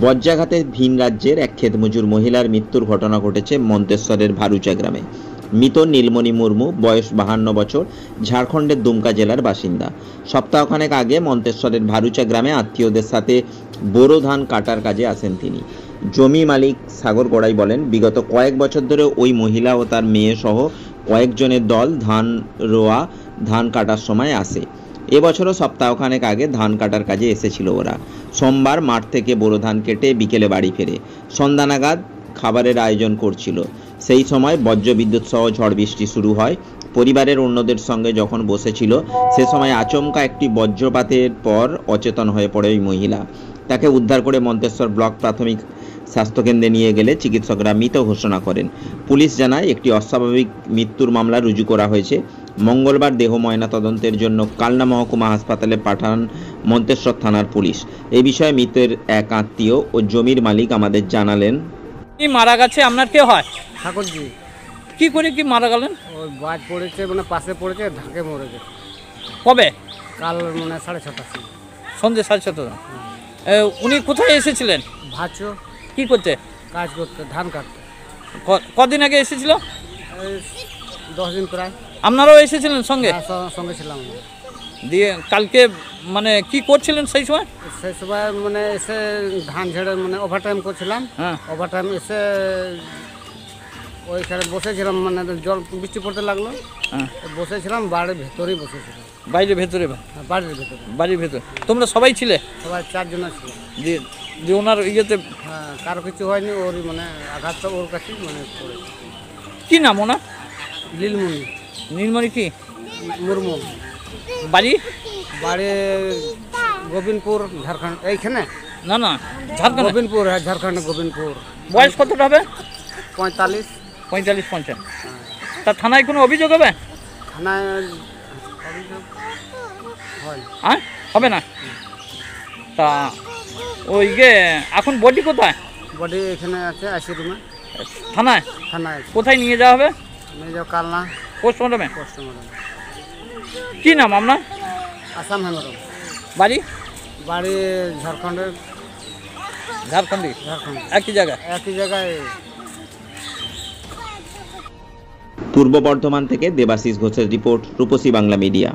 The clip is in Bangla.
বজ্রাঘাতে ভিন রাজ্যের এক ক্ষেতমজুর মহিলার মৃত্যুর ঘটনা ঘটেছে মন্তেশ্বরের ভারুচা গ্রামে। মৃত নীলমণি মুর্মু, বয়স 52 বছর, ঝাড়খণ্ডের দুমকা জেলার বাসিন্দা। সপ্তাহখানেক আগে মন্তেশ্বরের ভারুচা গ্রামে আত্মীয়দের সাথে বোরো ধান কাটার কাজে আসেন তিনি। জমি মালিক সাগর গড়াই বলেন, বিগত কয়েক বছর ধরে ওই মহিলা ও তার মেয়ে সহ কয়েকজনের দল ধান কাটার সময় আসে। এবছরও সপ্তাহখানেক আগে ধান কাটার কাজে এসেছিল ওরা। সোমবার মাঠ থেকে বোরো ধান কেটে বিকেলে বাড়ি ফেরে। সন্ধ্যা নাগাদ খাবারের আয়োজন করছিল। সেই সময় বজ্রবিদ্যুৎ সহ ঝড় বৃষ্টি শুরু হয়। পরিবারের অন্যদের সঙ্গে যখন বসেছিল সে সময় আচমকা একটি বজ্রপাতের পর অচেতন হয়ে পড়ে ওই মহিলা। তাকে উদ্ধার করে মন্তেশ্বর ব্লক প্রাথমিক স্বাস্থ্যকেন্দ্রে নিয়ে গেলে চিকিৎসকরা মৃত ঘোষণা করেন। পুলিশ জানায় একটি অস্বাভাবিক মৃত্যুর মামলা রুজু করা হয়েছে। মঙ্গলবার দেহ ময়নাতদন্তের জন্য কালনা মহকুমা হাসপাতালে পাঠান মন্তেশ্বর থানার পুলিশ। এই বিষয়ে মৃতের এক আত্মীয় ও জমির মালিক আমাদের জানালেন, মারা গেছে আপনার কে হয়? ঠাকুরজি। কি করে কি মারা গেলেন? ওই বাজ পড়েছে, মানে পাশে পড়েছে, ঢাকে মরে গেছে। কবে? কাল মানে 6:30 সন্ধ্যে 7:30। উনি কোথায় এসেছিলেন? ভাচো কি করতে? কাজ করতে, ধান কাটতে। কদিন আগে এসেছিল? এই 10 দিন প্রায়। আপনারাও এসেছিলেন সঙ্গে? সঙ্গে ছিলাম। দিয়ে কালকে মানে কি করছিলেন সেই সময়? সেই সময় মানে এসে ধান ঝেড়ে মানে ওভারটাইম করছিলাম। হ্যাঁ। ওভারটাইম এসে ওইখানে বসেছিলাম, মানে জল বৃষ্টি পড়তে লাগলো। হ্যাঁ। বসেছিলাম, বাড়ির ভেতরেই বসেছিলাম। বাইরে ভেতরে? বাড়ির ভেতরে। বাড়ির ভেতরে তোমরা সবাই ছিলে? সবাই 4 জন ছিল। দিয়ে ওনার ইয়েতে? হ্যাঁ, কারো কিছু হয়নি। ওরই মানে আঘাতটা ওর কাছেই মানে পড়েছে। কি নাম ওনার? নীলমণি। নীলমণি কি মুর্মু। বাড়ি? বাড়ি গোবিন্দপুর, ঝাড়খণ্ড। এইখানে না না, ঝাড়খণ্ড। গোবিন্দপুর, হ্যাঁ, ঝাড়খণ্ড গোবিন্দপুর। বয়স কতটা হবে? 45। 45-50। তা থানায় কোনো অভিযোগ হবে? থানায় অভিযোগ হয়? হ্যাঁ, হবে না। তা ওই এখন বডি কোথায়? বডি এখানে আছে, আইসি রুমে। থানায়? থানায়। কোথায় নিয়ে যাওয়া হবে? নিয়ে যাও কালনা পোস্টমর্টমে। পোস্টমর্টম। কি নাম আপনার? আসাম হেমরম। বাড়ি? বাড়ি ঝাড়খণ্ডের। ঝাড়খণ্ডী? ঝাড়খণ্ড। একই জায়গায়? একই জায়গায়। পূর্ব বর্ধমান থেকে দেবাশিস ঘোষের রিপোর্ট, রূপসী বাংলা মিডিয়া।